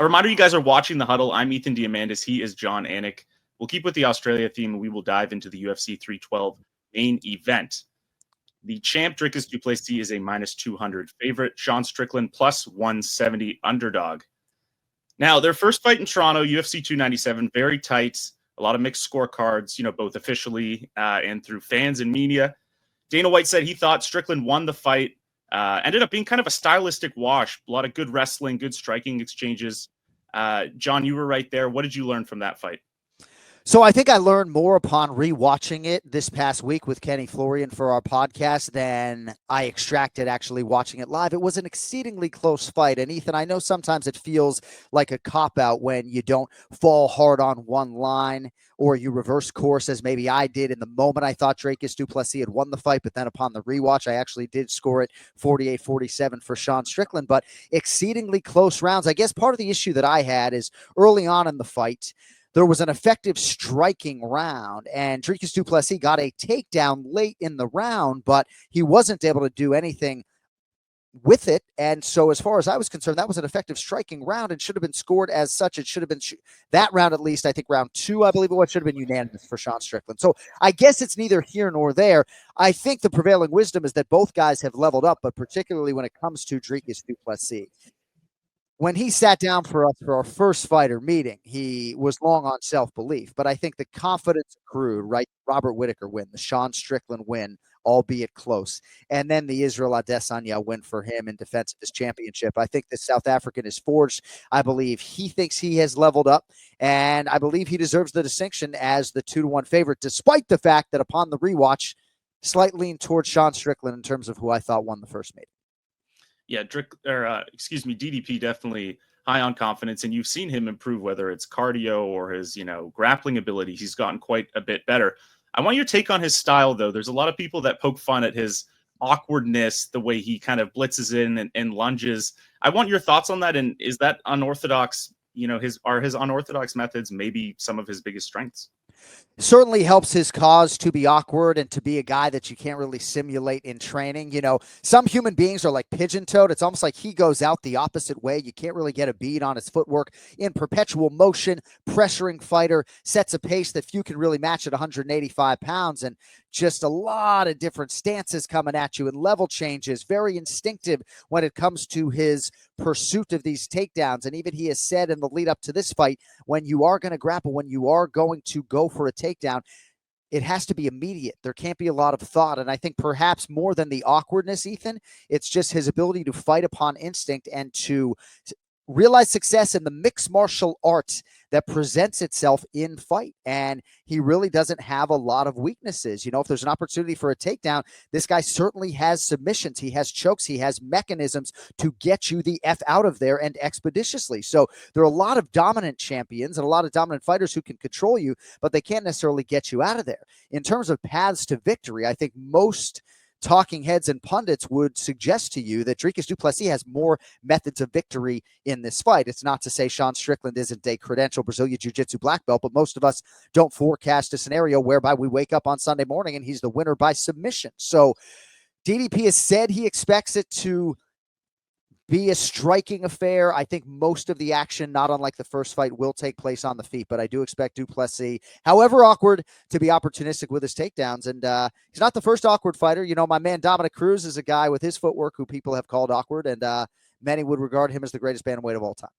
A reminder, you guys are watching The Huddle. I'm Ethan Diamandas. He is Jon Anik. We'll keep with the Australia theme, and we will dive into the UFC 312 main event. The champ, Dricus Du Plessis, is a minus 200 favorite. Sean Strickland, plus 170 underdog. Now, their first fight in Toronto, UFC 297, very tight. A lot of mixed scorecards, both officially and through fans and media. Dana White said he thought Strickland won the fight. Ended up being kind of a stylistic wash. A lot of good wrestling, good striking exchanges. John, you were right there. What did you learn from that fight? So I think I learned more upon rewatching it this past week with Kenny Florian for our podcast than I extracted actually watching it live. It was an exceedingly close fight. And Ethan, I know sometimes it feels like a cop-out when you don't fall hard on one line or you reverse course as maybe I did in the moment. I thought Dricus Du Plessis had won the fight, but then upon the rewatch, I actually did score it 48-47 for Sean Strickland, but exceedingly close rounds. I guess part of the issue that I had is early on in the fight, there was an effective striking round, and Dricus Du Plessis got a takedown late in the round, but he wasn't able to do anything with it. And so as far as I was concerned, that was an effective striking round and should have been scored as such. It should have been that round, at least. I think round 2, I believe it was, should have been unanimous for Sean Strickland. So I guess it's neither here nor there. I think the prevailing wisdom is that both guys have leveled up, but particularly when it comes to Dricus Du Plessis. When he sat down for us for our first fighter meeting, he was long on self-belief, but I think the confidence accrued, right? Robert Whittaker win, the Sean Strickland win, albeit close, and then the Israel Adesanya win for him in defense of his championship. I think the South African is forged. I believe he thinks he has leveled up, and I believe he deserves the distinction as the 2-1 favorite, despite the fact that upon the rewatch, slightly leaned towards Sean Strickland in terms of who I thought won the first meeting. Yeah, DDP definitely high on confidence, and you've seen him improve, whether it's cardio or his, grappling ability. He's gotten quite a bit better. I want your take on his style, though. There's a lot of people that poke fun at his awkwardness, the way he kind of blitzes in and lunges. I want your thoughts on that. And is that unorthodox? Are his unorthodox methods maybe some of his biggest strengths? Certainly helps his cause to be awkward and to be a guy that you can't really simulate in training. Some human beings are like pigeon-toed. It's almost like he goes out the opposite way. You can't really get a bead on his footwork. In perpetual motion, pressuring fighter, sets a pace that few can really match at 185 pounds, and just a lot of different stances coming at you and level changes. Very instinctive when it comes to his pursuit of these takedowns. And even he has said in the lead up to this fight, when you are going to grapple, when you are going to go for a takedown, it has to be immediate. There can't be a lot of thought. And I think perhaps more than the awkwardness, Ethan, it's just his ability to fight upon instinct and to realize success in the mixed martial arts that presents itself in fight. And he really doesn't have a lot of weaknesses. If there's an opportunity for a takedown, this guy certainly has submissions. He has chokes. He has mechanisms to get you the F out of there and expeditiously. So there are a lot of dominant champions and a lot of dominant fighters who can control you, but they can't necessarily get you out of there. In terms of paths to victory, I think most talking heads and pundits would suggest to you that Dricus Du Plessis has more methods of victory in this fight. It's not to say Sean Strickland isn't a credentialed Brazilian Jiu-Jitsu black belt, but most of us don't forecast a scenario whereby we wake up on Sunday morning and he's the winner by submission. So DDP has said he expects it to be a striking affair. I think most of the action, not unlike the first fight, will take place on the feet, but I do expect Du Plessis, however awkward, to be opportunistic with his takedowns. And he's not the first awkward fighter. My man Dominic Cruz is a guy with his footwork who people have called awkward, and many would regard him as the greatest bantamweight of all time.